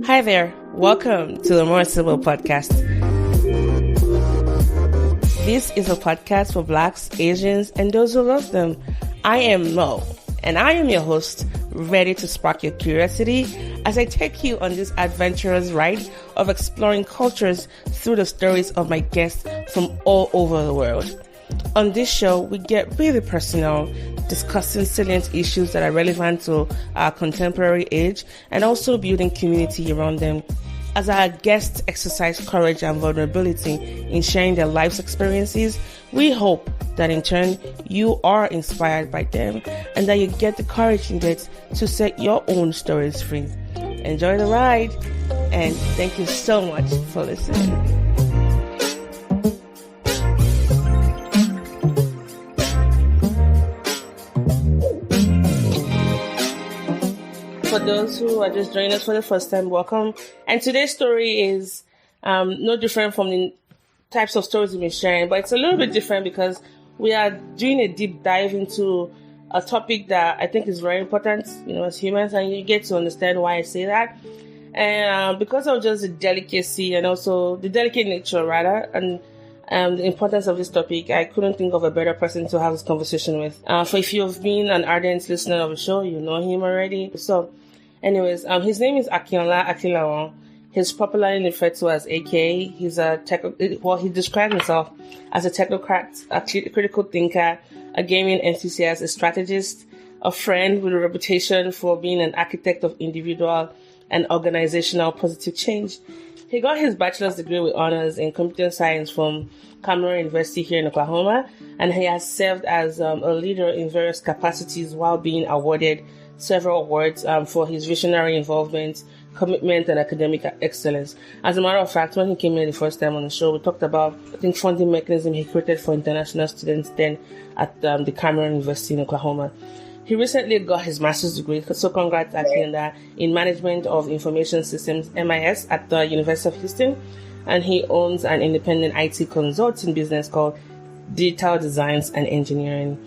Hi there, welcome to the More Sibyl podcast. This is a podcast for Blacks, Asians, and those who love them. I am Mo, and I am your host, ready to spark your curiosity as I take you on this adventurous ride of exploring cultures through the stories of my guests from all over the world. On this show, we get really personal, discussing salient issues that are relevant to our contemporary age and also building community around them. As our guests exercise courage and vulnerability in sharing their life's experiences, we hope that in turn you are inspired by them and that you get the courage needed to set your own stories free. Enjoy the ride, and thank you so much for listening. For those who are just joining us for the first time, welcome. And today's story is no different from the types of stories we've been sharing, but it's a little bit different because we are doing a deep dive into a topic that I think is very important, as humans, and you get to understand why I say that. And because of just the delicacy and also the delicate nature, rather, and the importance of this topic, I couldn't think of a better person to have this conversation with. For if you've been an ardent listener of the show, you know him already. So, anyways, his name is Akinola Akinlawon. He's popularly referred to as AK. He's he describes himself as a technocrat, a critical thinker, a gaming enthusiast, a strategist, a friend with a reputation for being an architect of individual and organizational positive change. He got his bachelor's degree with honors in computer science from Cameron University here in Oklahoma, and he has served as a leader in various capacities while being awarded several awards for his visionary involvement, commitment, and academic excellence. As a matter of fact, when he came in the first time on the show, we talked about, funding mechanism he created for international students then at the Cameron University in Oklahoma. He recently got his master's degree, so congrats, Akin, in Management of Information Systems, MIS, at the University of Houston, and he owns an independent IT consulting business called Digital Designs and Engineering.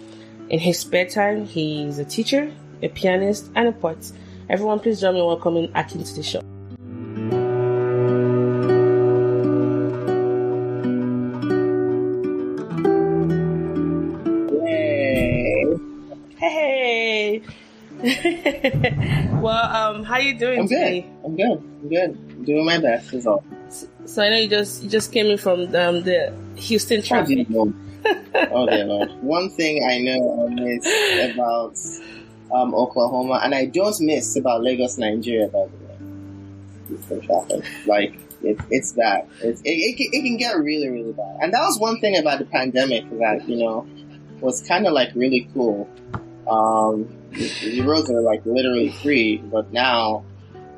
In his spare time, he's a teacher, a pianist, and a poet. Everyone, please join me in welcoming Akin to the show. Hey. Well, how you doing today? I'm good. I'm doing my best is all. So I know you just came in from the Houston traffic. Oh dear Lord. One thing I know I miss about Oklahoma, and I don't miss about Lagos, Nigeria, by the way. Houston traffic. Like, it's bad. It can get really, really bad. And that was one thing about the pandemic that, was kind of like really cool. The roads are like literally free, but now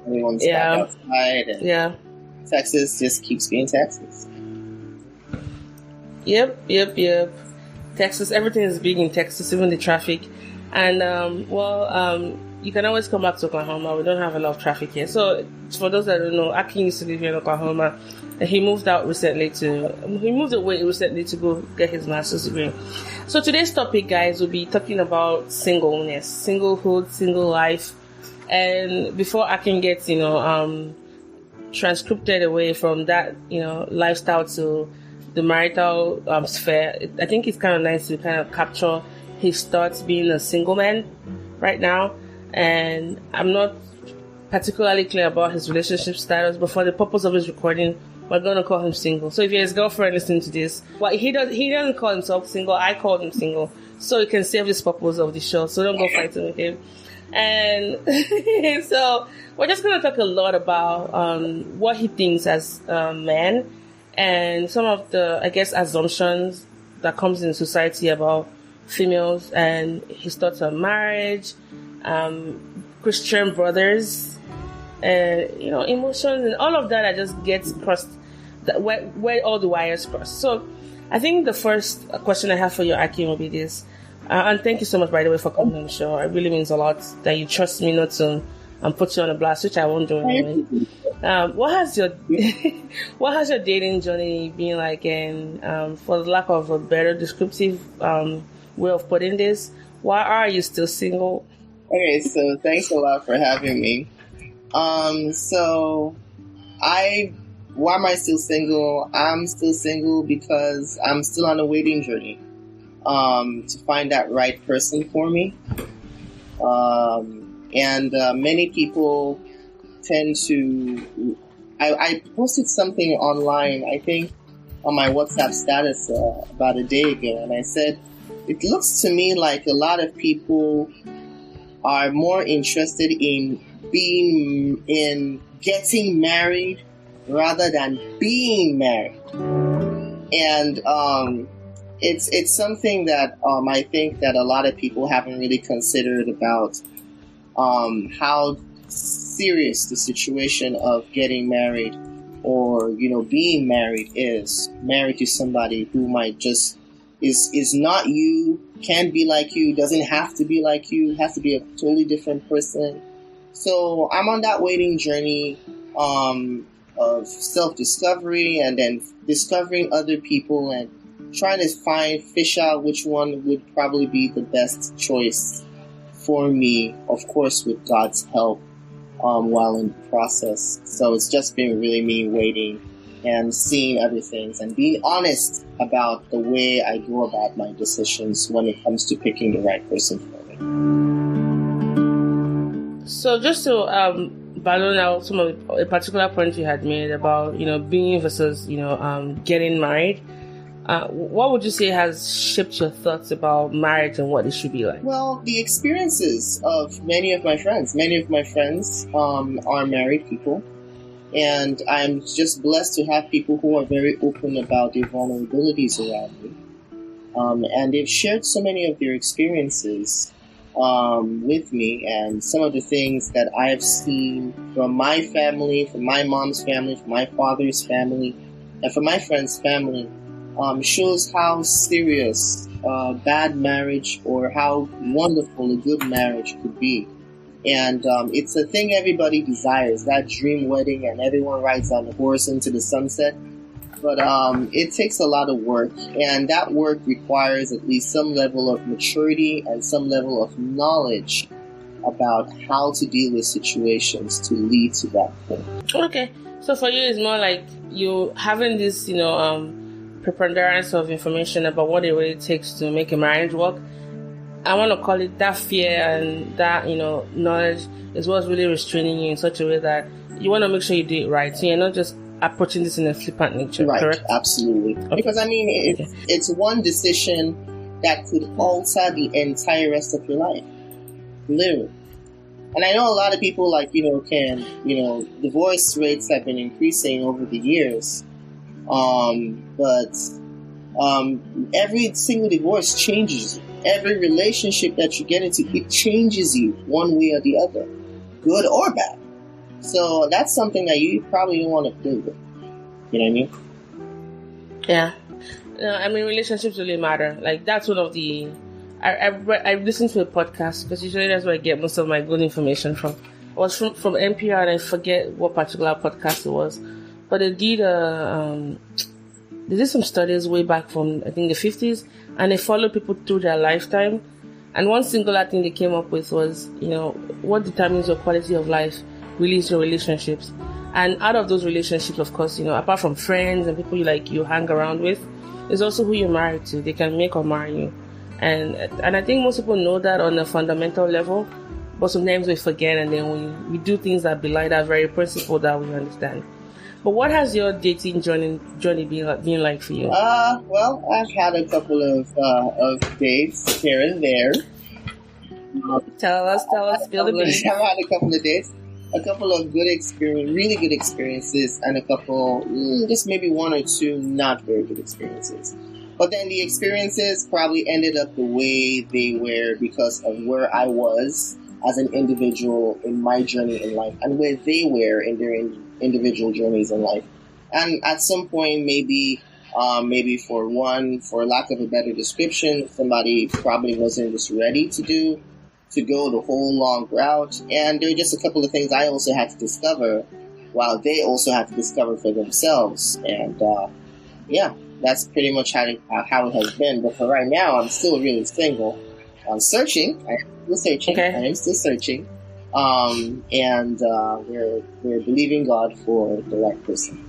everyone's back outside, and Texas just keeps being Texas. Yep. Texas, everything is big in Texas, even the traffic. And you can always come back to Oklahoma. We don't have a lot of traffic here. So for those that don't know, Akin used to live here in Oklahoma. And he moved away recently to go get his master's degree. So today's topic, guys, will be talking about singleness, singlehood, single life. And before Akin gets, transcripted away from that, lifestyle to the marital sphere, I think it's kind of nice to kind of capture his thoughts being a single man right now. And I'm not particularly clear about his relationship status, but for the purpose of this recording, we're going to call him single. So if you're his girlfriend listening to this, he doesn't call himself single. I called him single. So it can serve this purpose of the show. So don't go fighting with him. And so we're just going to talk a lot about what he thinks as a man and some of the, assumptions that comes in society about females and his thoughts on marriage, Christian brothers, emotions and all of that just gets crossed, where all the wires cross. So I think the first question I have for you, Akin, will be this. And thank you so much, by the way, for coming on the show. It really means a lot that you trust me not to put you on a blast, which I won't do anyway. What has your dating journey been like? And for the lack of a better descriptive way of putting this, why are you still single? Okay, so thanks a lot for having me. So I, why am I still single? I'm still single because I'm still on a waiting journey, to find that right person for me. And many people tend to. I posted something online, I think, on my WhatsApp status about a day ago, and I said, it looks to me like a lot of people are more interested in getting married rather than being married. And it's something that I think that a lot of people haven't really considered about how serious the situation of getting married or being married is. Married to somebody who might just is not you, can't be like you, doesn't have to be like you, has to be a totally different person. So I'm on that waiting journey of self-discovery and then discovering other people and trying to fish out which one would probably be the best choice for me, of course with God's help, while in the process. So it's just been really me waiting and seeing everything and being honest about the way I go about my decisions when it comes to picking the right person for me. So just to balance out some of a particular point you had made about being versus getting married, what would you say has shaped your thoughts about marriage and what it should be like? Well, the experiences of many of my friends. Many of my friends are married people. And I'm just blessed to have people who are very open about their vulnerabilities around me. And they've shared so many of their experiences with me, and some of the things that I've seen from my family, from my mom's family, from my father's family, and from my friend's family, shows how serious bad marriage or how wonderful a good marriage could be. And it's a thing everybody desires, that dream wedding, and everyone rides on the horse into the sunset. But it takes a lot of work, and that work requires at least some level of maturity and some level of knowledge about how to deal with situations to lead to that point. Okay, so for you, it's more like you having this, preponderance of information about what it really takes to make a marriage work. I want to call it that fear and that, knowledge is what's really restraining you in such a way that you want to make sure you do it right. So you're not just approaching this in a flippant nature, right? Correct? Absolutely. Okay. Because, it's one decision that could alter the entire rest of your life. Literally. And I know a lot of people, divorce rates have been increasing over the years. But every single divorce changes you. Every relationship that you get into, it changes you one way or the other, good or bad. So that's something that you probably don't want to deal with. You know what I mean? Yeah. Relationships really matter. Like, that's one of the... I listened to a podcast because usually that's where I get most of my good information from. It was from NPR, and I forget what particular podcast it was. But they did some studies way back from, I think, the 50s, and they followed people through their lifetime. And one singular thing they came up with was, what determines your quality of life really is your relationships. And out of those relationships, of course, apart from friends and people you hang around with, is also who you're married to. They can make or marry you. And I think most people know that on a fundamental level, but sometimes we forget, and then we do things that belie that very principle that we understand. But what has your dating journey been like for you? Well, I've had a couple of dates here and there. Tell us, spill the beans. I've had a couple of dates, a couple of really good experiences, and a couple, just maybe one or two not very good experiences. But then the experiences probably ended up the way they were because of where I was as an individual in my journey in life, and where they were in their individual journeys in life. And at some point, maybe for lack of a better description, somebody probably wasn't just ready to go the whole long route. And there were just a couple of things I also had to discover, while they also had to discover for themselves. And that's pretty much how it has been. But for right now, I'm still really single. searching. I am still searching. Okay. I am still searching. And we're believing God for the right person.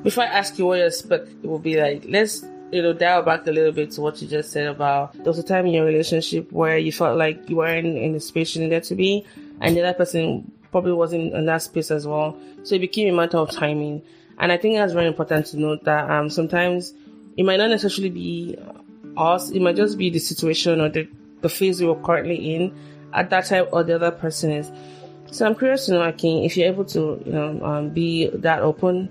Before I ask you what you expect, it will be like, let's dial back a little bit to what you just said about there was a time in your relationship where you felt like you weren't in the space you needed to be, and the other person probably wasn't in that space as well. So it became a matter of timing. And I think that's very important to note that sometimes it might not necessarily be us, it might just be the situation or the phase we were currently in at that time, or the other person is. So I'm curious to know, Akin, if you're able to be that open,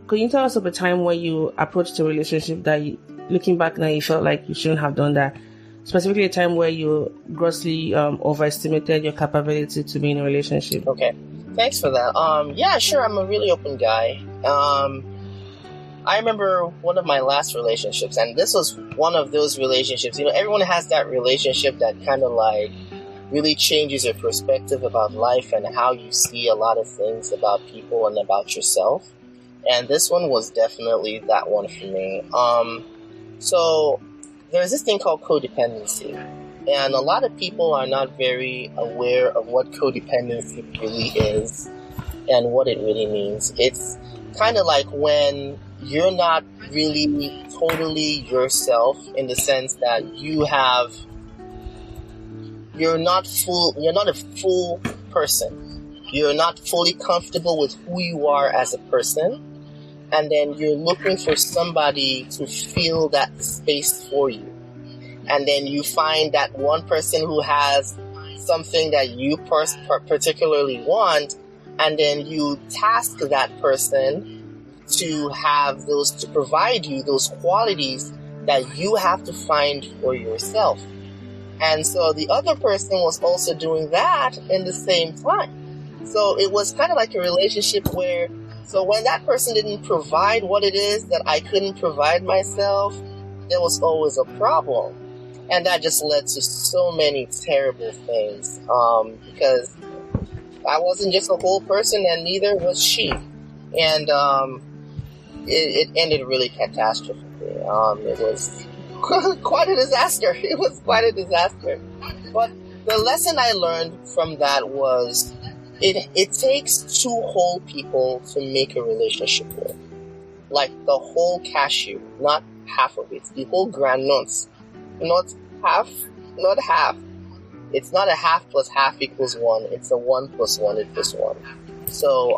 could you tell us of a time where you approached a relationship that looking back now you felt like you shouldn't have done that? Specifically a time where you grossly overestimated your capability to be in a relationship. Okay, thanks for that. Yeah, sure, I'm a really open guy. I remember one of my last relationships, and this was one of those relationships. Everyone has that relationship that kind of like really changes your perspective about life and how you see a lot of things about people and about yourself. And this one was definitely that one for me. So there's this thing called codependency. And a lot of people are not very aware of what codependency really is and what it really means. It's kind of like when you're not really totally yourself, in the sense that you're not a full person. You're not fully comfortable with who you are as a person. And then you're looking for somebody to fill that space for you. And then you find that one person who has something that you particularly want, and then you task that person to provide you those qualities that you have to find for yourself. And so the other person was also doing that in the same time. So it was kind of like a relationship where, so when that person didn't provide what it is that I couldn't provide myself, there was always a problem. And that just led to so many terrible things, because I wasn't just a whole person, and neither was she. And it ended really catastrophically. It was quite a disaster. It was quite a disaster. But the lesson I learned from that was it takes two whole people to make a relationship work. Like the whole cashew, not half of it. The whole granules. Not half. It's not a half plus half equals 1. It's a 1 plus 1 equals 1. So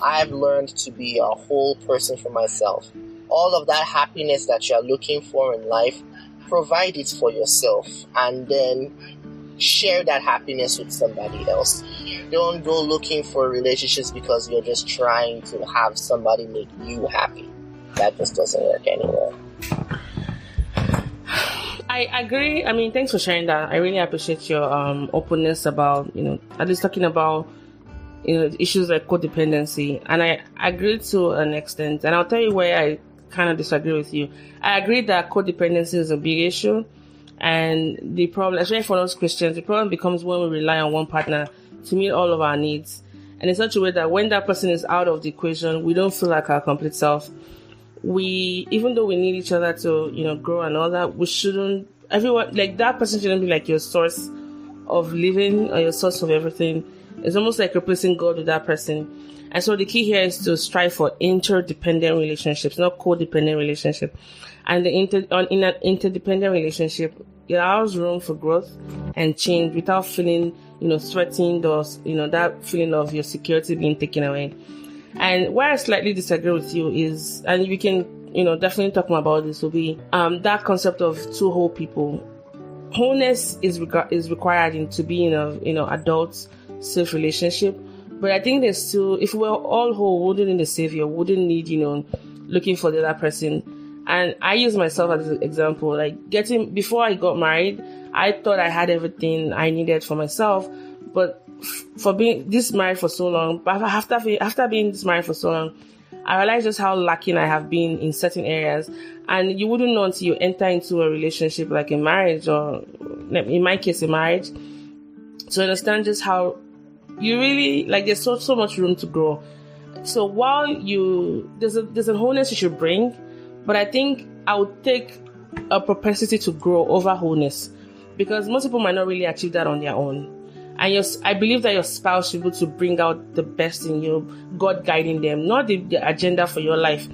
I've learned to be a whole person for myself. All of that happiness that you're looking for in life, provide it for yourself, and then share that happiness with somebody else. Don't go looking for relationships because you're just trying to have somebody make you happy. That just doesn't work anywhere. I agree. I mean, thanks for sharing that. I really appreciate your openness about, at least talking about, issues like codependency. And I agree to an extent. And I'll tell you where I kind of disagree with you. I agree that codependency is a big issue. And the problem, especially for us Christians, the problem becomes when we rely on one partner to meet all of our needs. And in such a way that when that person is out of the equation, we don't feel like our complete self. Even though we need each other to, grow and all that, everyone, like that person shouldn't be like your source of living or your source of everything. It's almost like replacing God with that person. And so the key here is to strive for interdependent relationships, not codependent relationship. And in an interdependent relationship, it allows room for growth and change without feeling, threatened or, that feeling of your security being taken away. And where I slightly disagree with you is, and we can, definitely talk more about this, will be that concept of two whole people. Wholeness is required to be in a adult safe relationship. But I think there's still, if we're all whole, wouldn't need a savior, wouldn't need, looking for the other person. And I use myself as an example, like before I got married, I thought I had everything I needed for myself, but for being this married for so long, but after being this married for so long, I realized just how lacking I have been in certain areas. And you wouldn't know until you enter into a relationship like a marriage, or in my case, a marriage, to understand just how you really, like, there's so much room to grow. So while there's a wholeness you should bring, but I think I would take a propensity to grow over wholeness, because most people might not really achieve that on their own. And I believe that your spouse should be able to bring out the best in you, God guiding them, not the agenda for your life,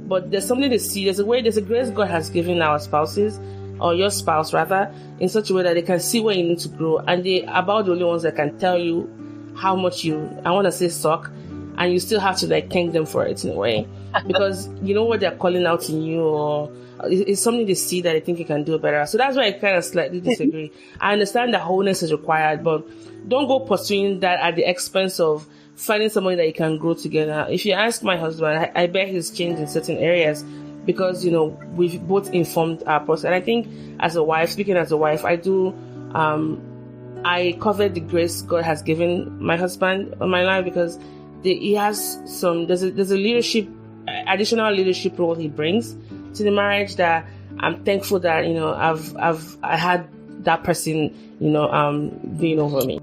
but there's something to see. There's a grace God has given our spouses, or your spouse rather, in such a way that they can see where you need to grow, and they about the only ones that can tell you how much I want to say suck, and you still have to like thank them for it in a way, because you know what they're calling out in you, or it's something they see that they think you can do better. So that's why I kind of slightly disagree. I understand that wholeness is required, but don't go pursuing that at the expense of finding somebody that you can grow together. If you ask my husband, I bet he's changed in certain areas, because we've both informed our process. And I think speaking as a wife, I do I covet the grace God has given my husband on my life, because he has there's a additional leadership role he brings to the marriage that I'm thankful that I had that person being over me.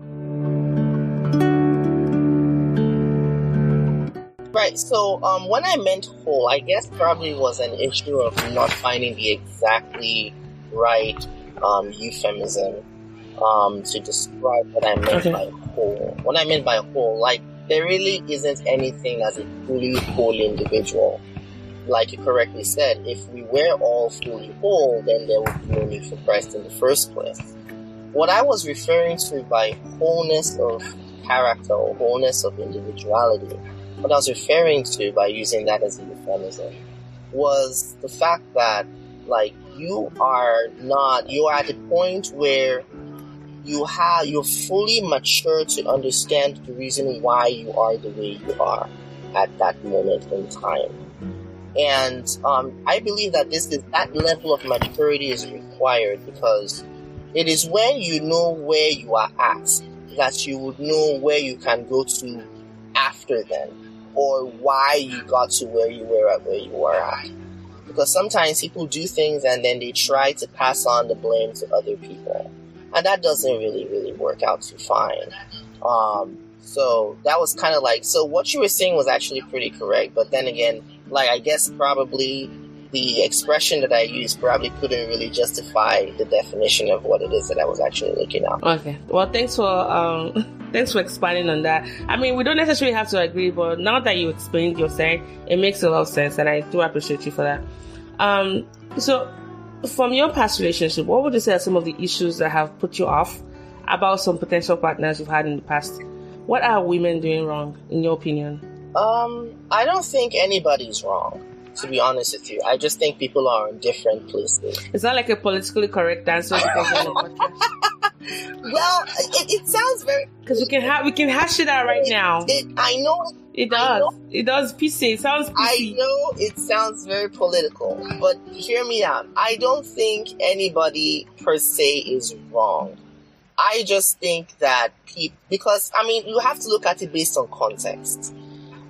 Right. So when I meant whole, I guess probably was an issue of not finding the exactly right euphemism to describe what I meant by whole. What I meant by whole, like, there really isn't anything as a fully whole individual. Like you correctly said, if we were all fully whole, then there would be no need for Christ in the first place. What I was referring to by wholeness of character or wholeness of individuality, what I was referring to by using that as a euphemism, was the fact that, like, you are at a point where you're fully mature to understand the reason why you are the way you are at that moment in time. And I believe that that level of maturity is required, because it is when you know where you are at that you would know where you can go to after then, or why you got to where you were at. Because sometimes people do things and then they try to pass on the blame to other people, and that doesn't really work out too fine. So that was kind of like, so what you were saying was actually pretty correct, but then again, like, I guess probably the expression that I used probably couldn't really justify the definition of what it is that I was actually looking at. Okay. Well, thanks for expanding on that. I mean, we don't necessarily have to agree, but now that you explained your side, it makes a lot of sense, and I do appreciate you for that. So from your past relationship, what would you say are some of the issues that have put you off about some potential partners you've had in the past? What are women doing wrong, in your opinion? I don't think anybody's wrong, to be honest with you. I just think people are in different places. Is that like a politically correct answer because you're on the podcast? Well, it sounds very... Because we can hash it out right now. I know... It does. It does. PC. It sounds PC. I know it sounds very political, but hear me out. I don't think anybody per se is wrong. I just think that because, I mean, you have to look at it based on context.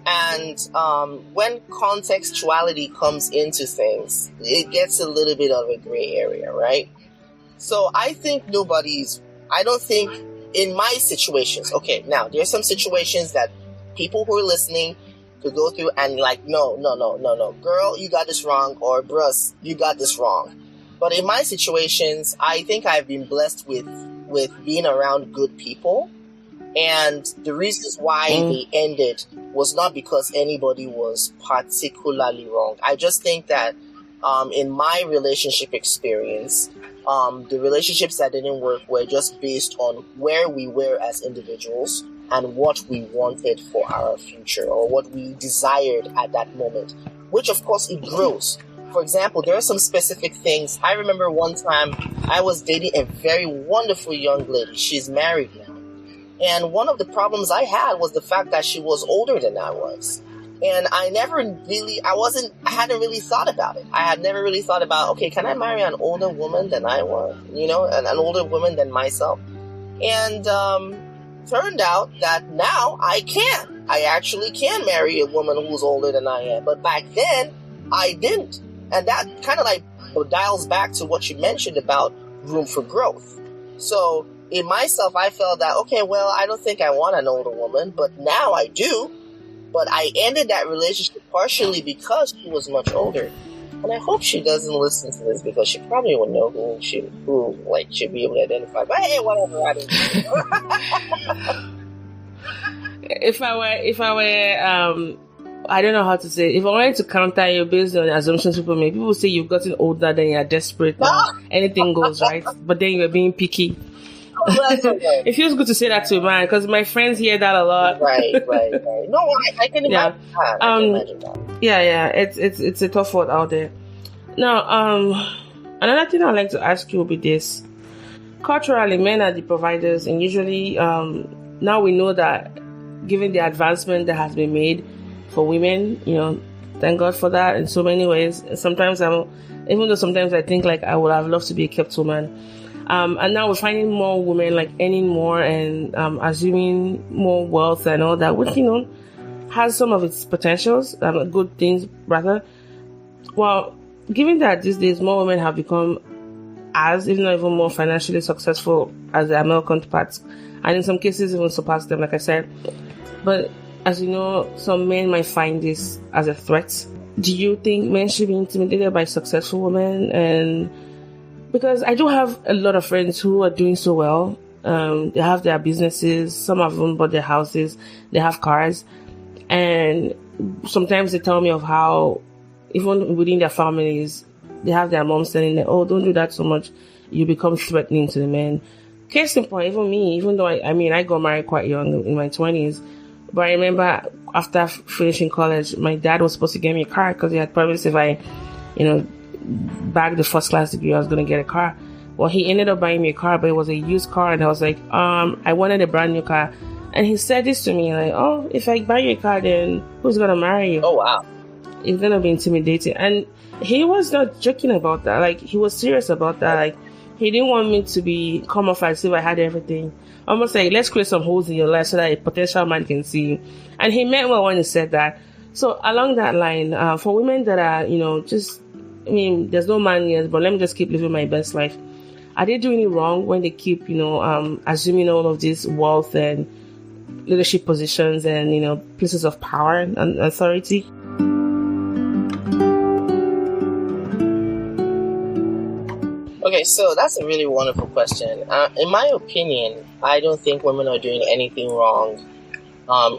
And when contextuality comes into things, it gets a little bit of a gray area, right? So I don't think in my situations, okay, now there's some situations that people who are listening could go through and like, no, girl, you got this wrong, or bruh, you got this wrong. But in my situations, I think I've been blessed with being around good people. And the reasons why they ended was not because anybody was particularly wrong. I just think that in my relationship experience, the relationships that didn't work were just based on where we were as individuals and what we wanted for our future, or what we desired at that moment, which of course it grows. For example, there are some specific things. I remember one time I was dating a very wonderful young lady. She's married now. And one of the problems I had was the fact that she was older than I was. And I hadn't really thought about it. I had never really thought about, okay, can I marry an older woman than I was? An older woman than myself? And turned out that now I can. I actually can marry a woman who's older than I am. But back then, I didn't. And that kind of like dials back to what you mentioned about room for growth. So in myself, I felt that, okay, well, I don't think I want an older woman, but now I do. But I ended that relationship partially because she was much older. And I hope she doesn't listen to this because she probably would know who she'd be able to identify. But hey, whatever, I don't know. If I were, I don't know how to say it. If I wanted to counter you based on assumptions people make, people say you've gotten older, then you're desperate now. Anything goes, right? But then you're being picky. It feels good to say that to a man because my friends hear that a lot. Right. No, I can imagine that. I can imagine that. Yeah. It's a tough word out there. Now, another thing I'd like to ask you will be this. Culturally, men are the providers, and usually, now we know that given the advancement that has been made for women, thank God for that in so many ways. Sometimes even though sometimes I think like I would have loved to be a kept woman. And now we're finding more women like earning more and assuming more wealth and all that, which, has some of its potentials, good things rather. Well, given that these days more women have become if not even more financially successful as their male counterparts, and in some cases even surpass them, like I said. But as you know, some men might find this as a threat. Do you think men should be intimidated by successful women? And because I do have a lot of friends who are doing so well. They have their businesses. Some have even bought their houses. They have cars. And sometimes they tell me of how, even within their families, they have their moms telling them, oh, don't do that so much. You become threatening to the men. Case in point, even me, even though I got married quite young in my 20s. But I remember after finishing college, my dad was supposed to get me a car because he had promised if I, bagged the first class degree, I was going to get a car. Well, he ended up buying me a car, but it was a used car. And I was like, I wanted a brand new car. And he said this to me, like, oh, if I buy you a car, then who's going to marry you? Oh, wow. It's going to be intimidating. And he was not joking about that. Like, he was serious about that. Like, he didn't want me to come off as if I had everything. Almost like, let's create some holes in your life so that a potential man can see you. And he meant well when he said that. So along that line, for women that are, there's no man yet, but let me just keep living my best life. Are they doing it wrong when they keep, assuming all of this wealth and leadership positions and, places of power and authority? Okay, so that's a really wonderful question. In my opinion, I don't think women are doing anything wrong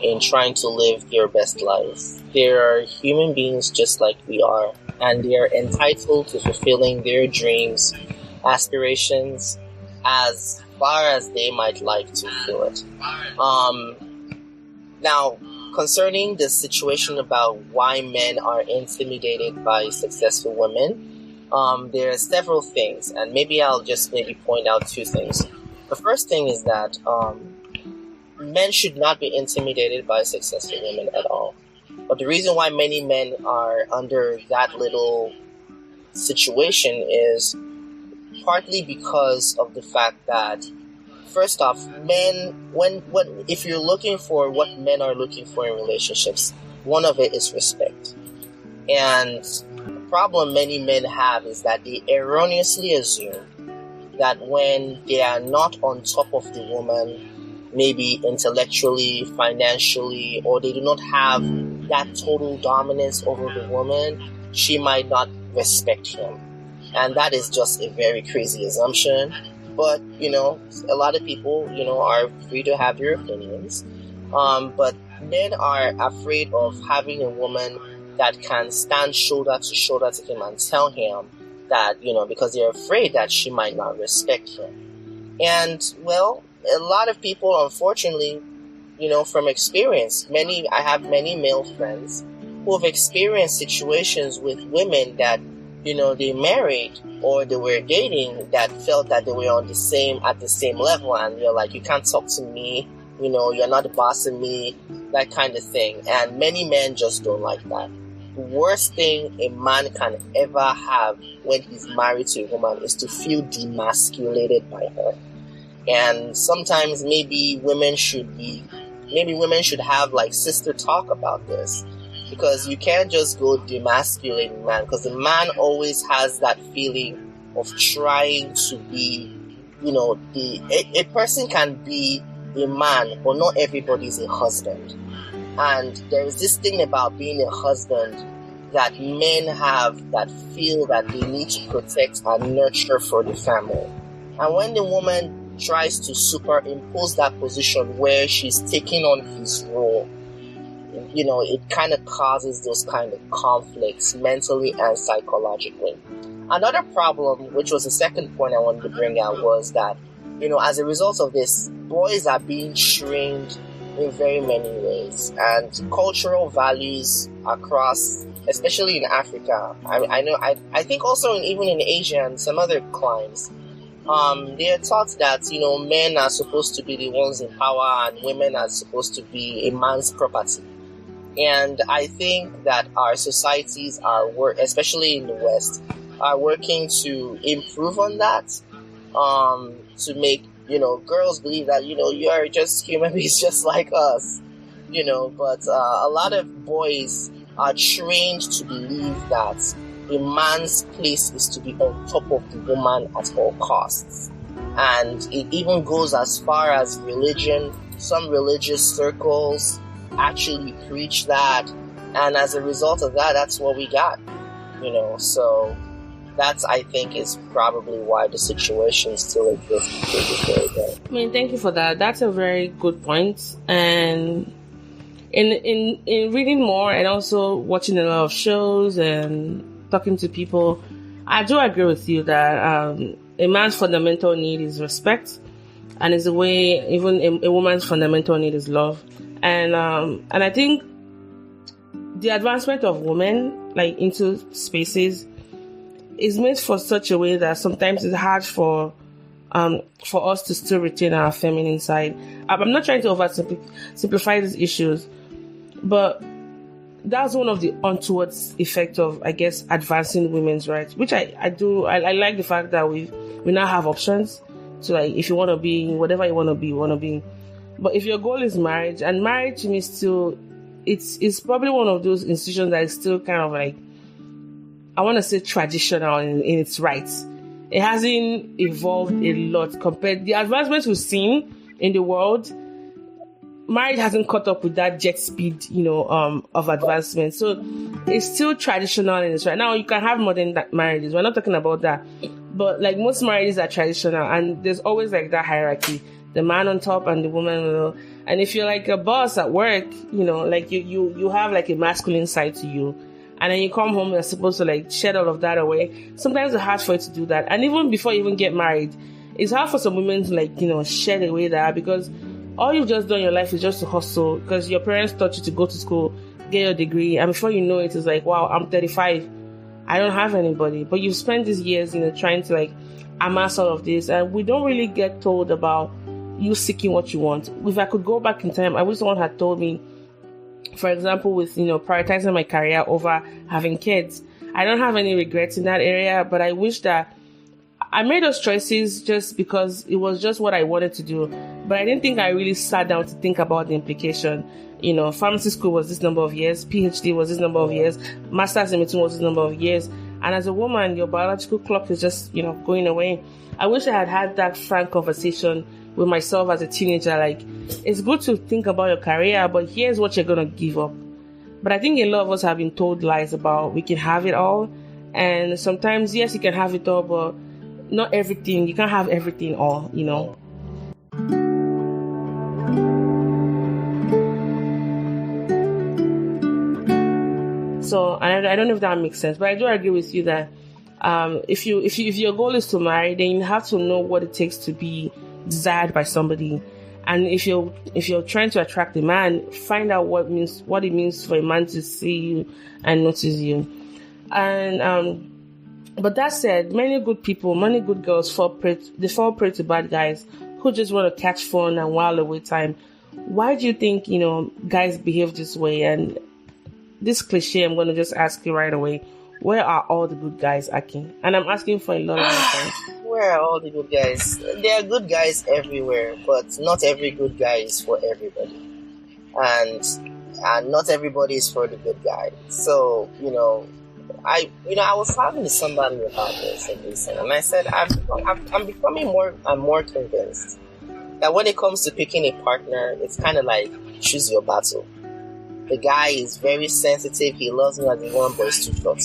in trying to live their best lives. They are human beings just like we are, and they are entitled to fulfilling their dreams, aspirations, as far as they might like to feel it. Now, concerning the situation about why men are intimidated by successful women, there are several things, and maybe I'll just point out two things. The first thing is that men should not be intimidated by successful women at all. But the reason why many men are under that little situation is partly because of the fact that, first off, men, if you're looking for what men are looking for in relationships, one of it is respect. And the problem many men have is that they erroneously assume that when they are not on top of the woman, maybe intellectually, financially, or they do not have that total dominance over the woman, she might not respect him. And that is just a very crazy assumption. But, a lot of people, are free to have their opinions. But men are afraid of having a woman that can stand shoulder to shoulder to him and tell him that, because they're afraid that she might not respect him. And, well, a lot of people, unfortunately, from experience, I have many male friends who have experienced situations with women that, they married or they were dating that felt that they were at the same level, and you're like, you can't talk to me, you're not the boss of me, that kind of thing. And many men just don't like that. The worst thing a man can ever have when he's married to a woman is to feel demasculated by her. And sometimes maybe women should have like sister talk about this, because you can't just go demasculating man, because the man always has that feeling of trying to be, a person can be a man, but not everybody is a husband. And there is this thing about being a husband that men have that feel that they need to protect and nurture for the family. And when the woman tries to superimpose that position where she's taking on his role, it kind of causes those kind of conflicts mentally and psychologically. Another problem, which was the second point I wanted to bring out, was that, as a result of this, boys are being trained in very many ways, and cultural values across, especially in Africa. I think also even in Asia and some other climes, they are taught that, men are supposed to be the ones in power and women are supposed to be a man's property. And I think that our societies especially in the West, are working to improve on that, to make, girls believe that, you are just human beings just like us, but a lot of boys are trained to believe that a man's place is to be on top of the woman at all costs. And it even goes as far as religion. Some religious circles actually preach that, and as a result of that, that's what we got, so that's, I think, is probably why the situation still exists. I mean, thank you for that. That's a very good point. And in reading more and also watching a lot of shows and talking to people, I do agree with you that a man's fundamental need is respect, and is the way even a woman's fundamental need is love. And I think the advancement of women into spaces is made for such a way that sometimes it's hard for us to still retain our feminine side. I'm not trying to oversimplify these issues, but that's one of the untoward effects of, I guess, advancing women's rights, which I do. I like the fact that we now have options. So if you want to be whatever you want to be. But if your goal is marriage, and marriage to me still, it's probably one of those institutions that is still kind of I want to say traditional in its rights. It hasn't evolved a lot compared the advancements we've seen in the world. Marriage hasn't caught up with that jet speed, of advancement. So it's still traditional in its right. Now you can have modern marriages. We're not talking about that, but most marriages are traditional, and there's always that hierarchy. The man on top and the woman below. And if you're a boss at work, you have a masculine side to you. And then you come home, you're supposed to shed all of that away. Sometimes it's hard for you to do that. And even before you even get married, it's hard for some women to shed away that, because all you've just done in your life is just to hustle, because your parents taught you to go to school, get your degree. And before you know it, it's wow, I'm 35. I don't have anybody. But you've spent these years, trying to amass all of this. And we don't really get told about you seeking what you want. If I could go back in time, I wish someone had told me, for example, with prioritizing my career over having kids. I don't have any regrets in that area, but I wish that I made those choices just because it was just what I wanted to do. But I didn't think I really sat down to think about the implication. Pharmacy school was this number of years, PhD was this number of years, master's in medicine was this number of years. And as a woman, your biological clock is just, going away. I wish I had that frank conversation with myself as a teenager. It's good to think about your career, but here's what you're going to give up. But I think a lot of us have been told lies about we can have it all. And sometimes, yes, you can have it all, but not everything. You can't have everything all, So I don't know if that makes sense, but I do agree with you that if your goal is to marry, then you have to know what it takes to be desired by somebody. And if you're trying to attract a man, find out what it means for a man to see you and notice you. And but that said, many good people, many good girls fall prey to bad guys who just want to catch fun and while away time. Why do you think guys behave this way? And this cliche, I'm going to just ask you right away: where are all the good guys, Akin? And I'm asking for a lot of time. Where are all the good guys? There are good guys everywhere, but not every good guy is for everybody. And not everybody is for the good guy. So, I was talking to somebody about this and I said, I'm becoming more and more convinced that when it comes to picking a partner, it's kind of like choose your battle. The guy is very sensitive. He loves me as a woman, but he's too short.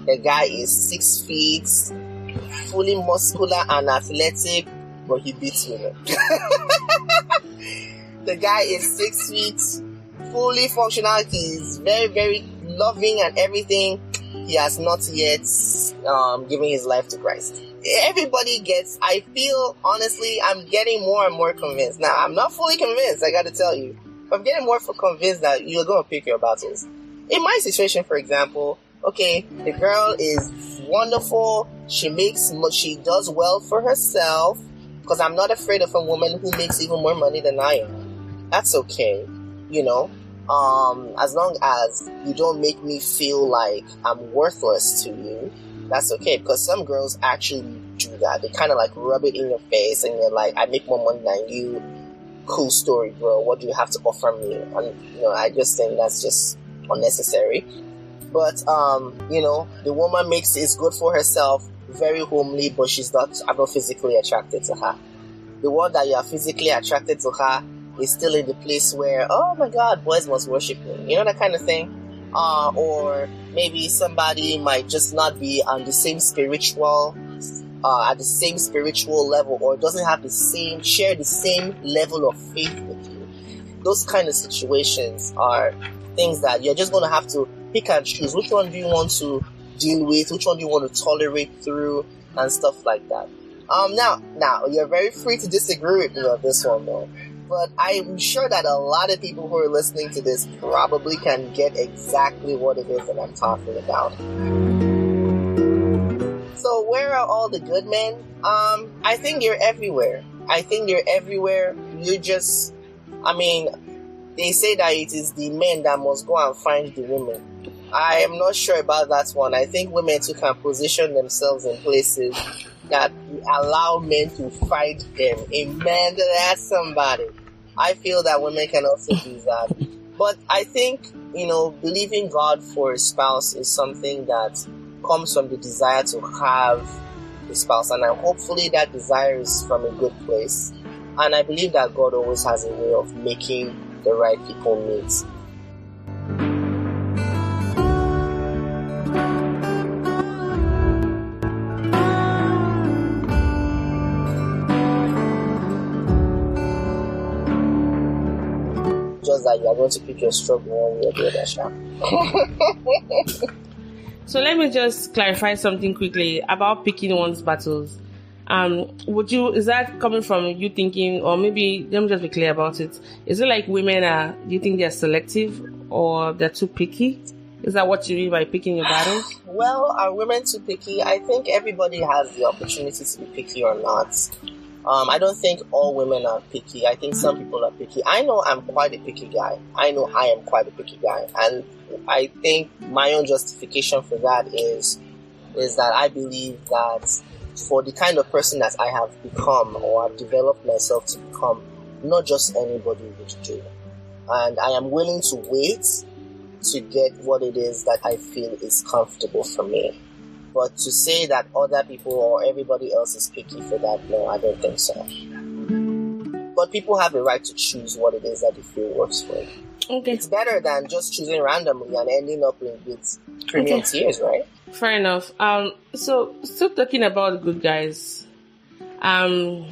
The guy is 6 feet, fully muscular and athletic, but he beats women. The guy is 6 feet, fully functional. He's very, very loving and everything. He has not yet given his life to Christ. Everybody gets, I feel, honestly, I'm getting more and more convinced. Now, I'm not fully convinced, I gotta tell you. But I'm getting more convinced that you're gonna pick your battles. In my situation, for example, okay, the girl is wonderful. She does well for herself. Because I'm not afraid of a woman who makes even more money than I am. That's okay, you know. As long as you don't make me feel like I'm worthless to you, that's okay. Because some girls actually do that. They kind of like rub it in your face, and you're like, I make more money than you. Cool story, bro. What do you have to offer me? And you know, I just think that's just unnecessary. But you know, the woman is good for herself, very homely, but I'm not physically attracted to her. The one that you are physically attracted to her is still in the place where, oh my God, boys must worship me. You know, that kind of thing. Or maybe somebody might just not be on the same spiritual, at the same spiritual level, or doesn't have share the same level of faith with you. Those kind of situations are things that you're just going to have to pick and choose. Which one do you want to deal with? Which one do you want to tolerate through? And stuff like that. Now, you're very free to disagree with me on this one, though. But I'm sure that a lot of people who are listening to this probably can get exactly what it is that I'm talking about. So where are all the good men? I think you're everywhere. They say that it is the men that must go and find the women. I am not sure about that one. I think women too can position themselves in places that allow men to fight them. Amen to that, somebody. I feel that women can also do that. But I think, you know, believing God for a spouse is something that comes from the desire to have a spouse. And hopefully that desire is from a good place. And I believe that God always has a way of making the right people meet. Just that you are going to pick your struggle one way or the other. So let me just clarify something quickly about picking one's battles. Is that coming from you thinking, or maybe let me just be clear about it? Is it like women do you think they're selective or they're too picky? Is that what you mean by picking your battles? Well, are women too picky? I think everybody has the opportunity to be picky or not. I don't think all women are picky. I think some people are picky. I know I'm quite a picky guy. And I think my own justification for that is that I believe that for the kind of person that I have become or have developed myself to become, not just anybody would do. And I am willing to wait to get what it is that I feel is comfortable for me. But to say that other people or everybody else is picky for that, no, I don't think so. But people have the right to choose what it is that they feel works for them. Okay. It's better than just choosing randomly and ending up with premium tears, right? Fair enough. So still talking about good guys. I've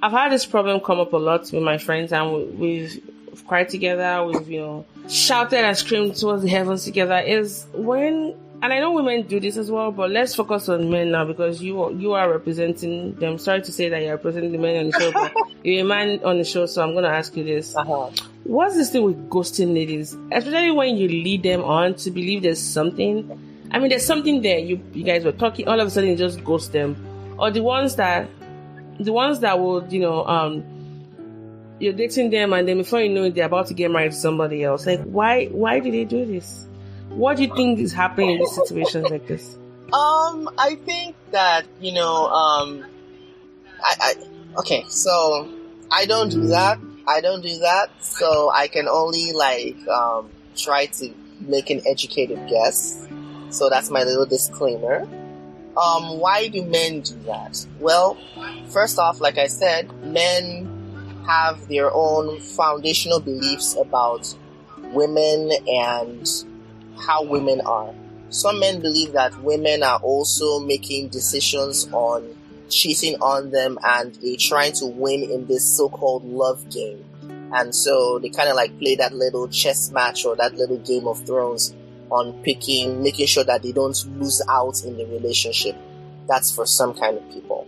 had this problem come up a lot with my friends, and we've cried together, we've shouted and screamed towards the heavens together. Is when, and I know women do this as well, but let's focus on men now because you are representing them. Sorry to say that you're representing the men on the show, but you're a man on the show, so I'm going to ask you this. What's this thing with ghosting ladies? Especially when you lead them on to believe there's something. I mean, there's something there. You guys were talking, all of a sudden you just ghost them. Or the ones that would, you're dating them and then before you know it, they're about to get married to somebody else. Like, why do they do this? What do you think is happening in these situations like this? I think that, so I don't do that. So I can only try to make an educated guess. So that's my little disclaimer. Why do men do that? Well, first off, like I said, men have their own foundational beliefs about women and how women are. Some men believe that women are also making decisions on cheating on them, and they're trying to win in this so-called love game. And so they kind of like play that little chess match or that little Game of Thrones on making sure that they don't lose out in the relationship. That's for some kind of people.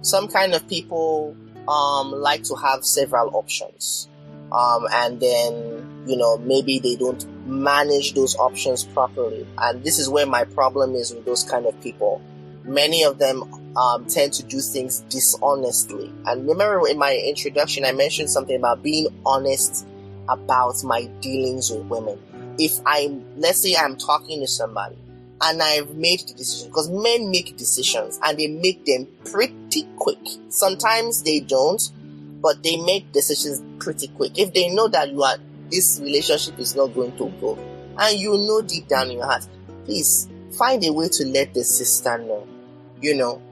Some kind of people like to have several options. And then, maybe they don't manage those options properly. And this is where my problem is with those kind of people. Many of them tend to do things dishonestly. And remember in my introduction, I mentioned something about being honest about my dealings with women. Let's say I'm talking to somebody and I've made the decision, because men make decisions and they make them pretty quick. Sometimes they don't, but they make decisions pretty quick. If they know that this relationship is not going to go, and deep down in your heart, please find a way to let the sister know,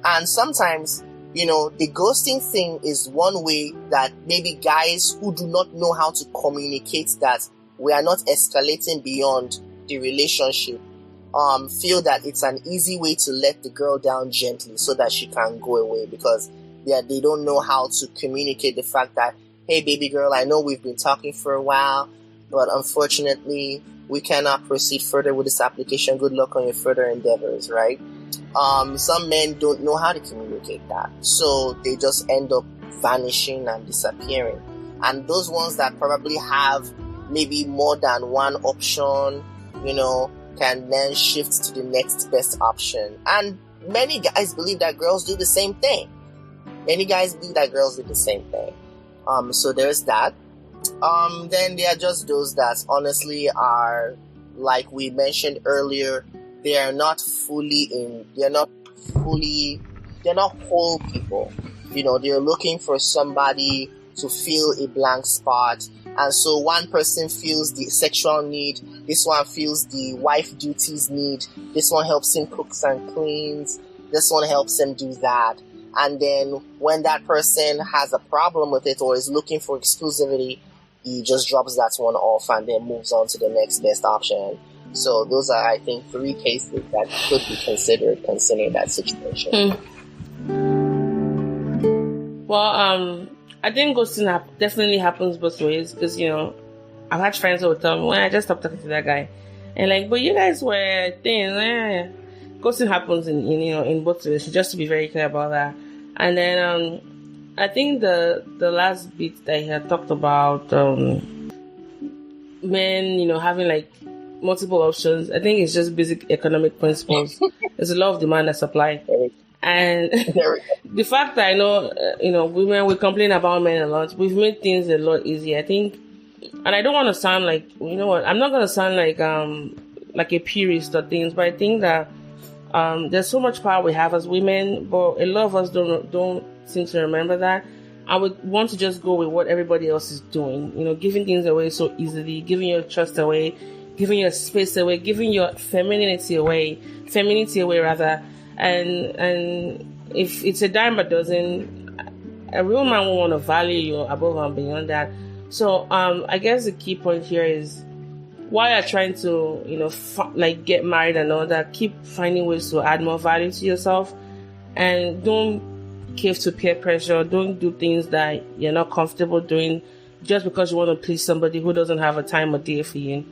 And sometimes, the ghosting thing is one way that maybe guys who do not know how to communicate that we are not escalating beyond the relationship, feel that it's an easy way to let the girl down gently so that she can go away, because they don't know how to communicate the fact that, hey, baby girl, I know we've been talking for a while, but unfortunately, we cannot proceed further with this application. Good luck on your further endeavors, right? Some men don't know how to communicate that, so they just end up vanishing and disappearing. And those ones that probably have maybe more than one option, can then shift to the next best option. And many guys believe that girls do the same thing. So there's that. Then there are just those that honestly are, like we mentioned earlier, they're not whole people. They're looking for somebody to fill a blank spot. And so one person feels the sexual need, this one feels the wife duties need, this one helps him cooks and cleans, this one helps him do that. And then when that person has a problem with it or is looking for exclusivity, he just drops that one off and then moves on to the next best option. So those are, I think, 3 cases that could be considered considering that situation. Well, I think ghosting definitely happens both ways, because, I've had friends who will tell me, when I just stopped talking to that guy. And but you guys were things. Ghosting happens in both ways, just to be very clear about that. And then I think the last bit that he had talked about men, having multiple options, I think it's just basic economic principles. There's a lot of demand and supply. And the fact that I know, women, we complain about men a lot. We've made things a lot easier, I think. And I don't want to sound like, I'm not going to sound like a purist or things, but I think that there's so much power we have as women, but a lot of us don't seem to remember that. I would want to just go with what everybody else is doing, giving things away so easily, giving your trust away, giving your space away, giving your femininity away rather. And if it's a dime a dozen, a real man will want to value you above and beyond that. So I guess the key point here is, while you're trying to get married and all that, keep finding ways to add more value to yourself, and don't cave to peer pressure. Don't do things that you're not comfortable doing just because you want to please somebody who doesn't have a time or day for you.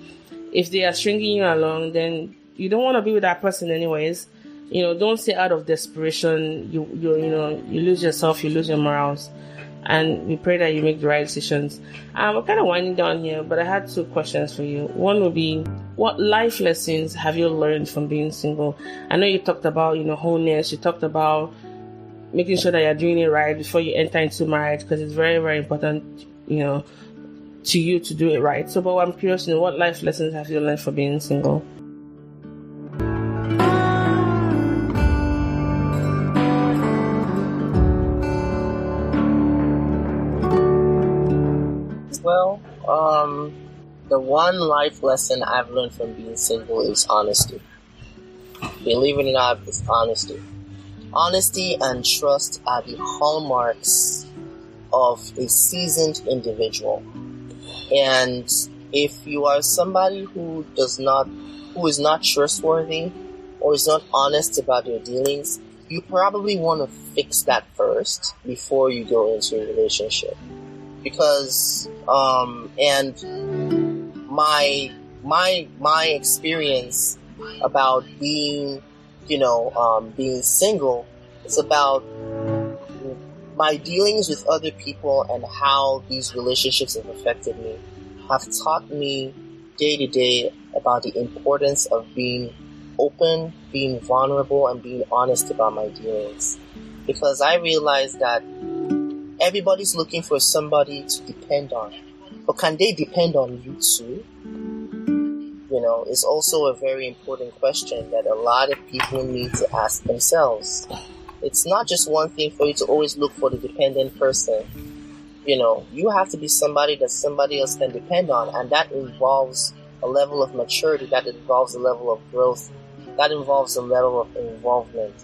If they are stringing you along, then you don't want to be with that person anyways. Don't say out of desperation, you lose yourself, you lose your morals. And we pray that you make the right decisions. We're kind of winding down here, but I had 2 questions for you. One would be, what life lessons have you learned from being single? I know you talked about, wholeness. You talked about making sure that you're doing it right before you enter into marriage, because it's very, very important, to you to do it right. So, but I'm curious to know, what life lessons have you learned from being single? Well, the one life lesson I've learned from being single is honesty. Believe it or not, it's honesty. Honesty and trust are the hallmarks of a seasoned individual. And If you are somebody who is not trustworthy or is not honest about your dealings, you probably want to fix that first before you go into a relationship. Because and my experience about being being single is about my dealings with other people and how these relationships have affected me have taught me day to day about the importance of being open, being vulnerable, and being honest about my dealings. Because I realized that everybody's looking for somebody to depend on. But can they depend on you too? It's also a very important question that a lot of people need to ask themselves. It's not just one thing for you to always look for the dependent person. You have to be somebody that somebody else can depend on, and that involves a level of maturity, that involves a level of growth, that involves a level of involvement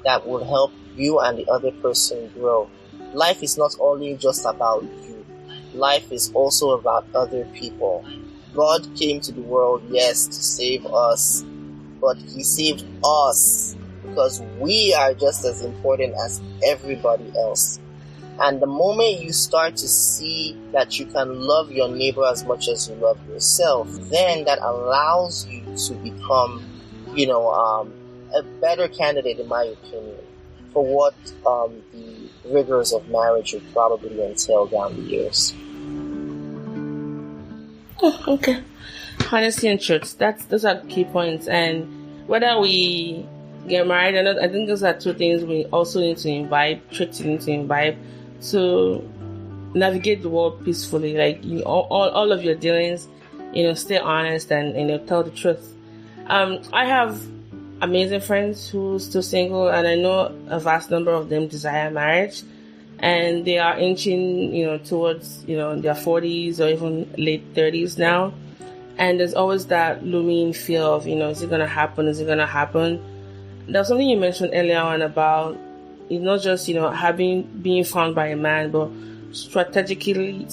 that will help you and the other person grow. Life is not only just about you. Life is also about other people. God came to the world, yes, to save us, but He saved us because we are just as important as everybody else. And the moment you start to see that you can love your neighbor as much as you love yourself, then that allows you to become, a better candidate, in my opinion, for what the rigors of marriage would probably entail down the years. Oh, okay. Honesty and truth. Those are key points. And whether we get married or not, I think those are two things we also need to imbibe, traits you need to imbibe to navigate the world peacefully. Like all of your dealings, stay honest and tell the truth. I have amazing friends who are still single, and I know a vast number of them desire marriage, and they are inching, towards, their 40s or even late 30s now. And there's always that looming fear of, is it going to happen? Is it going to happen? There was something you mentioned earlier on about it's not just, being found by a man, but strategically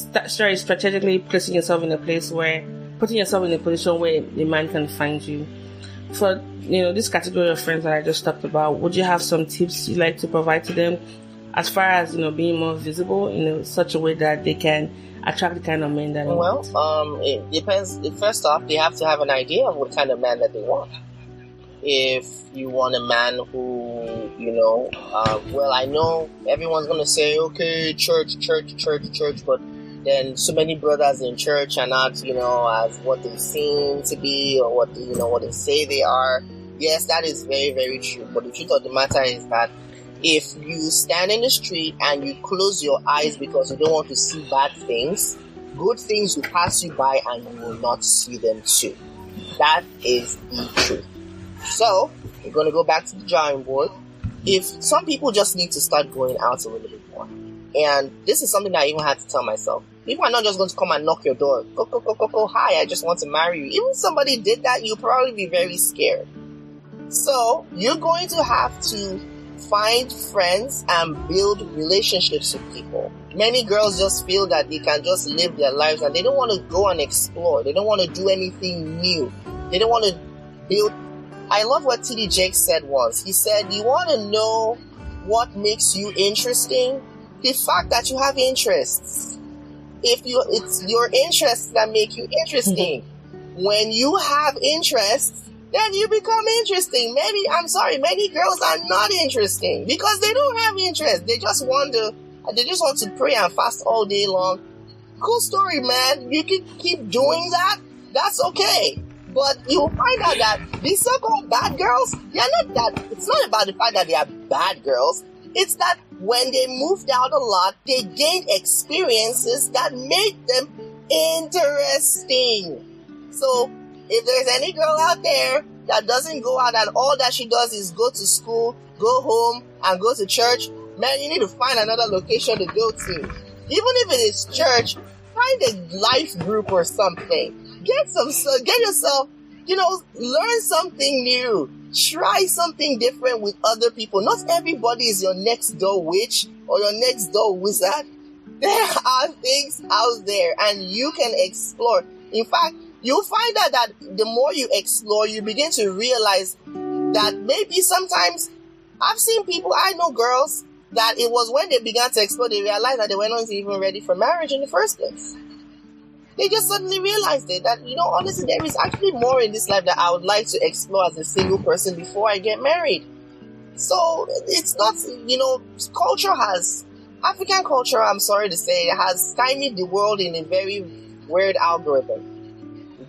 putting yourself in a position where the man can find you. For, this category of friends that I just talked about, would you have some tips you'd like to provide to them as far as, being more visible in such a way that they can attract the kind of men that they want? It depends. First off, they have to have an idea of what kind of man that they want. If you want a man who, I know everyone's going to say, okay, church, but then so many brothers in church are not, as what they seem to be or what they say they are. Yes, that is very, very true. But the truth of the matter is that if you stand in the street and you close your eyes because you don't want to see bad things, good things will pass you by and you will not see them too. That is the truth. So, we're going to go back to the drawing board. If some people just need to start going out a little bit more. And this is something that I even had to tell myself. People are not just going to come and knock your door. Go, hi, I just want to marry you. Even if somebody did that, you'll probably be very scared. So, you're going to have to find friends and build relationships with people. Many girls just feel that they can just live their lives and they don't want to go and explore. They don't want to do anything new. They don't want to build. I love what T.D. Jakes said once. He said, you want to know what makes you interesting? The fact that you have interests. It's your interests that make you interesting. When you have interests, then you become interesting. Many girls are not interesting because they don't have interest. They just want to pray and fast all day long. Cool story, man. You can keep doing that. That's okay. But you'll find out that these so-called bad girls, it's not about the fact that they are bad girls. It's that when they moved out a lot, they gained experiences that made them interesting. So, if there's any girl out there that doesn't go out and all that she does is go to school, go home, and go to church, man, you need to find another location to go to. Even if it is church, find a life group or something. Get yourself, learn something new. Try something different with other people. Not everybody is your next door witch or your next door wizard. There are things out there and you can explore. In fact, you'll find out that the more you explore, you begin to realize that maybe sometimes I've seen people, I know girls, that it was when they began to explore, they realized that they were not even ready for marriage in the first place. They just suddenly realized it, that, honestly, there is actually more in this life that I would like to explore as a single person before I get married. So it's not, African culture, I'm sorry to say, has stymied the world in a very weird algorithm.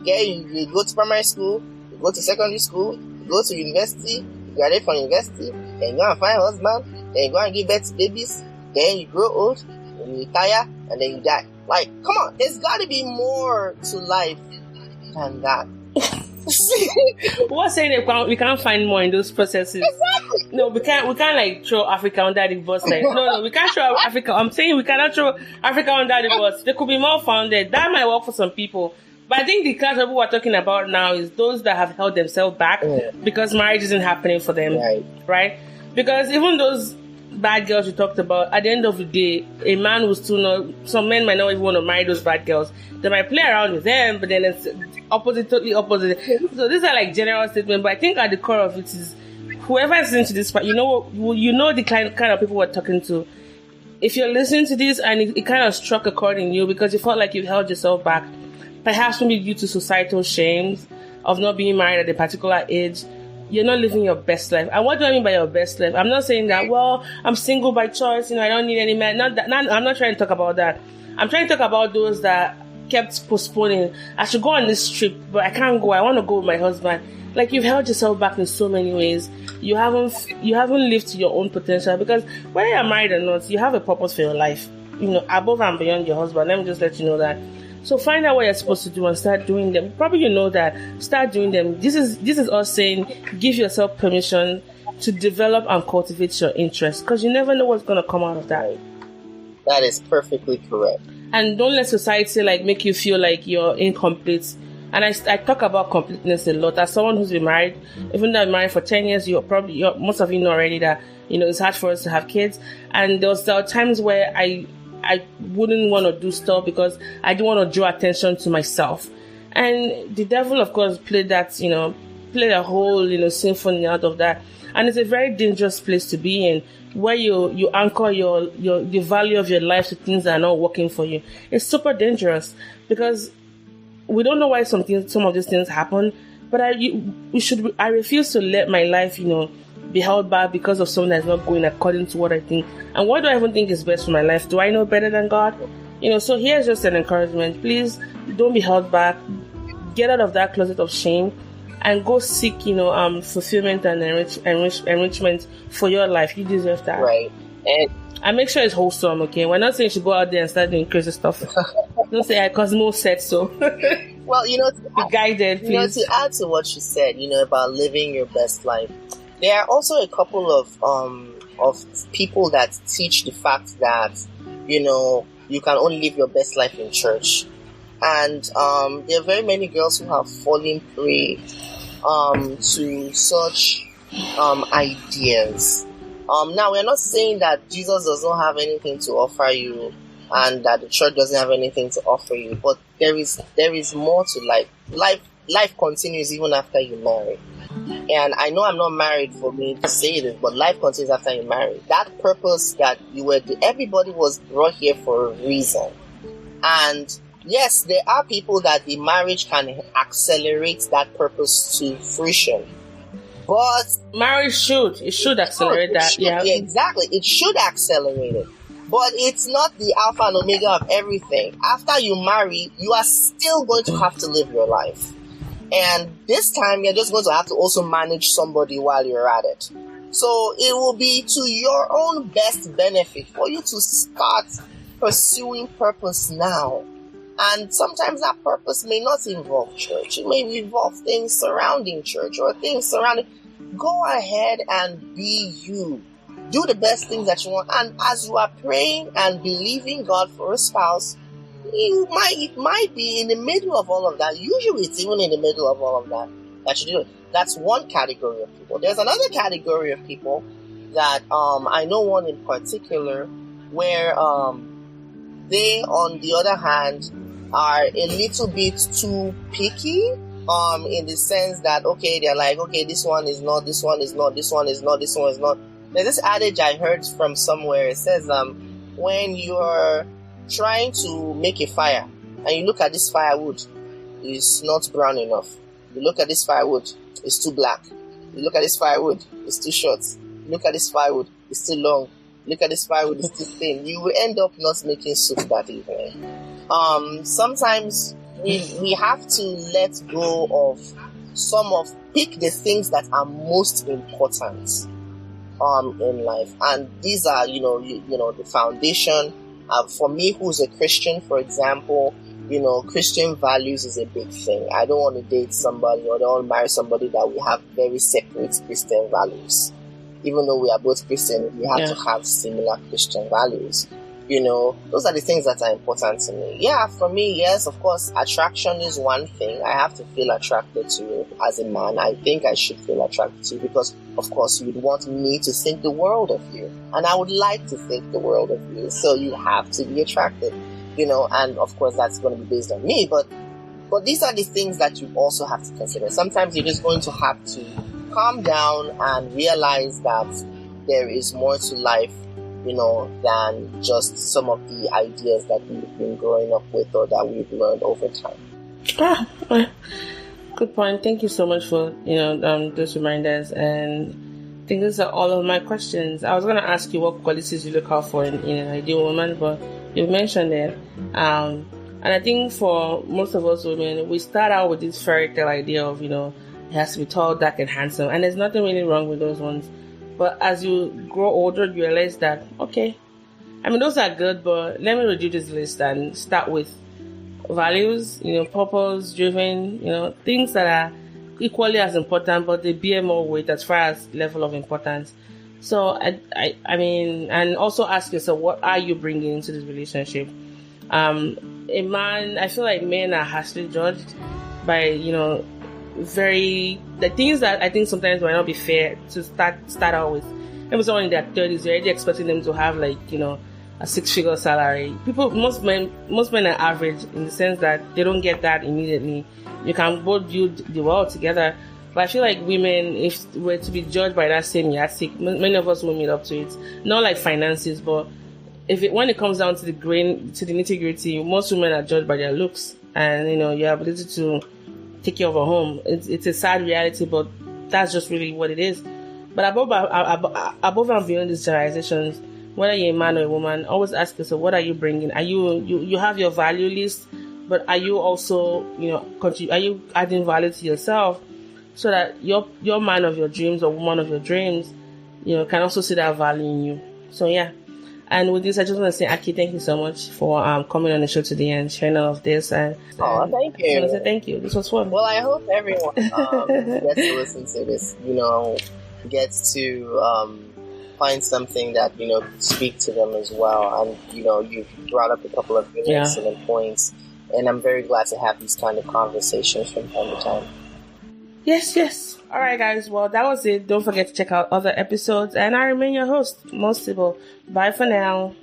You go to primary school, you go to secondary school, you go to university, you graduate from university, then you go and find a husband, then you go and give birth to babies, then you grow old, then you retire, and then you die. Like, come on, there's got to be more to life than that. What's saying that we can't find more in those processes? Exactly. No, we can't like throw Africa under the bus. Like, no, we can't throw Africa. I'm saying we cannot throw Africa under the bus. There could be more founded. That might work for some people. But I think the class of people we're talking about now is those that have held themselves back because marriage isn't happening for them. Right? Because even those bad girls we talked about, at the end of the day, a man will still not, some men might not even want to marry those bad girls. They might play around with them, but then it's totally opposite. So these are like general statements, but I think at the core of it is whoever is listening to this part, you know the kind of people we're talking to. If you're listening to this and it kind of struck a chord in you because you felt like you held yourself back, perhaps maybe due to societal shames of not being married at a particular age, you're not living your best life. And what do I mean by your best life? I'm not saying that, I'm single by choice, I don't need any man. I'm not trying to talk about that. I'm trying to talk about those that kept postponing. I should go on this trip, but I can't go. I want to go with my husband. Like, you've held yourself back in so many ways. You haven't lived to your own potential, because whether you're married or not, you have a purpose for your life, above and beyond your husband. Let me just let you know that. So find out what you're supposed to do and start doing them. Probably you know that. Start doing them. This is us saying, give yourself permission to develop and cultivate your interests, because you never know what's going to come out of that. That is perfectly correct. And don't let society make you feel like you're incomplete. And I talk about completeness a lot. As someone who's been married, even though I'm married for 10 years, most of you know already that, it's hard for us to have kids. And there were times where I wouldn't want to do stuff because I didn't want to draw attention to myself. And the devil, of course, played a whole, symphony out of that. And it's a very dangerous place to be in, where you anchor the value of your life to things that are not working for you. It's super dangerous, because we don't know why some of these things happen, but I refuse to let my life, be held back because of something that's not going according to what I think. And what do I even think is best for my life? Do I know better than God? So here's just an encouragement. Please don't be held back. Get out of that closet of shame and go seek, fulfillment and enrichment for your life. You deserve that. Right. And make sure it's wholesome, okay? We're not saying you should go out there and start doing crazy stuff. Don't say, because Mo said so. Well, be guided, please. To add to what you said, about living your best life, there are also a couple of people that teach the fact that, you can only live your best life in church. And there are very many girls who have fallen prey to such ideas. Now, we're not saying that Jesus does not have anything to offer you and that the church doesn't have anything to offer you, but there is more to life. Life continues even after you marry. And I know I'm not married for me to say this, but life continues after you marry. That purpose that everybody was brought here for a reason. And yes, there are people that the marriage can accelerate that purpose to fruition. But marriage should accelerate that. Yeah, exactly. It should accelerate it. But it's not the alpha and omega of everything. After you marry, you are still going to have to live your life. And this time, you're just going to have to also manage somebody while you're at it. So it will be to your own best benefit for you to start pursuing purpose now. And sometimes that purpose may not involve church. It may involve things surrounding church or things surrounding. Go ahead and be you. Do the best things that you want. And as you are praying and believing God for a spouse, it might be in the middle of all of that. Usually it's even in the middle of all of that you do. That's one category of people. There's another category of people that I know one in particular where they, on the other hand, are a little bit too picky, in the sense that, okay, they're like, okay, this one is not, this one is not, this one is not, this one is not. There's this adage I heard from somewhere. It says, when you're trying to make a fire and you look at this firewood, it's not brown enough. You look at this firewood, it's too black. You look at this firewood, it's too short. You look at this firewood, it's too long. Look at this firewood, it's too thin. You will end up not making soup that evening. Sometimes we have to let go of pick the things that are most important in life, and these are the foundation. For me, who's a Christian, for example, Christian values is a big thing. I don't want to date somebody, or I don't want to marry somebody that we have very separate Christian values. Even though we are both Christian, we have to have similar Christian values. Those are the things that are important to me. Yeah, for me, yes, of course, attraction is one thing. I have to feel attracted to you as a man. I think I should feel attracted to you because, of course, you would want me to think the world of you. And I would like to think the world of you. So you have to be attracted, and of course, that's going to be based on me. But these are the things that you also have to consider. Sometimes you're just going to have to calm down and realize that there is more to life than just some of the ideas that we've been growing up with or that we've learned over time. Good point. Thank you so much for, those reminders. And I think these are all of my questions. I was going to ask you what qualities you look out for in an ideal woman, but you mentioned it. And I think for most of us women, we start out with this fairy tale idea of, it has to be tall, dark, and handsome. And there's nothing really wrong with those ones. But as you grow older, you realize that, okay, those are good, but let me reduce this list and start with values, purpose driven, things that are equally as important, but they bear more weight as far as level of importance. So, and also ask yourself, what are you bringing into this relationship? A man, I feel like men are harshly judged by, the things that I think sometimes might not be fair to start out with. Maybe someone in their 30s, you're already expecting them to have a 6-figure salary. Most men are average in the sense that they don't get that immediately. You can both build the world together. But I feel like women, if we're to be judged by that same yardstick, many of us won't meet up to it. Not like finances, but when it comes down to the nitty gritty, most women are judged by their looks and your ability to take care of a home. It's a sad reality, but that's just really what it is. But above and beyond these generalizations, whether you're a man or a woman, always ask yourself, what are you bringing? Are you have your value list, but are you also are you adding value to yourself so that your man of your dreams or woman of your dreams can also see that value in you? So yeah. And with this, I just want to say, Aki, thank you so much for coming on the show today and sharing all of this. And thank you. I want to say thank you. This was fun. Well, I hope everyone gets to listen to this, gets to find something that, speak to them as well. And, you've brought up a couple of really excellent points. And I'm very glad to have these kind of conversations from time to time. Yes. All right, guys. Well, that was it. Don't forget to check out other episodes. And I remain your host, Sibyl. Bye for now.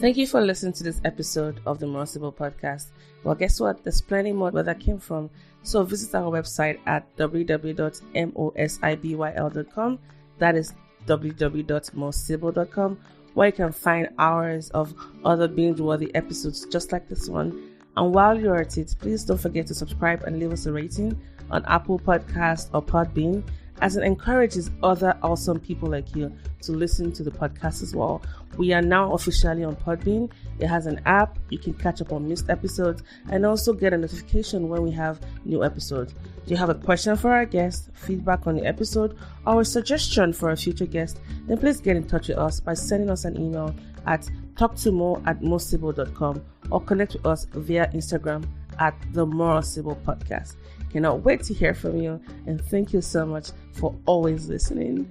Thank you for listening to this episode of the Sibyl podcast. Well, guess what? There's plenty more where that came from. So visit our website at www.mosibyl.com. That is www.mosibyl.com, where you can find hours of other binge-worthy episodes just like this one. And while you're at it, please don't forget to subscribe and leave us a rating on Apple Podcasts or Podbean, as it encourages other awesome people like you to listen to the podcast as well. We are now officially on Podbean. It has an app. You can catch up on missed episodes and also get a notification when we have new episodes. Do you have a question for our guest, feedback on the episode, or a suggestion for a future guest? Then please get in touch with us by sending us an email at talktomo@mosibyl.com or connect with us via Instagram at the Sibyl Podcast. Cannot wait to hear from you, and thank you so much for always listening.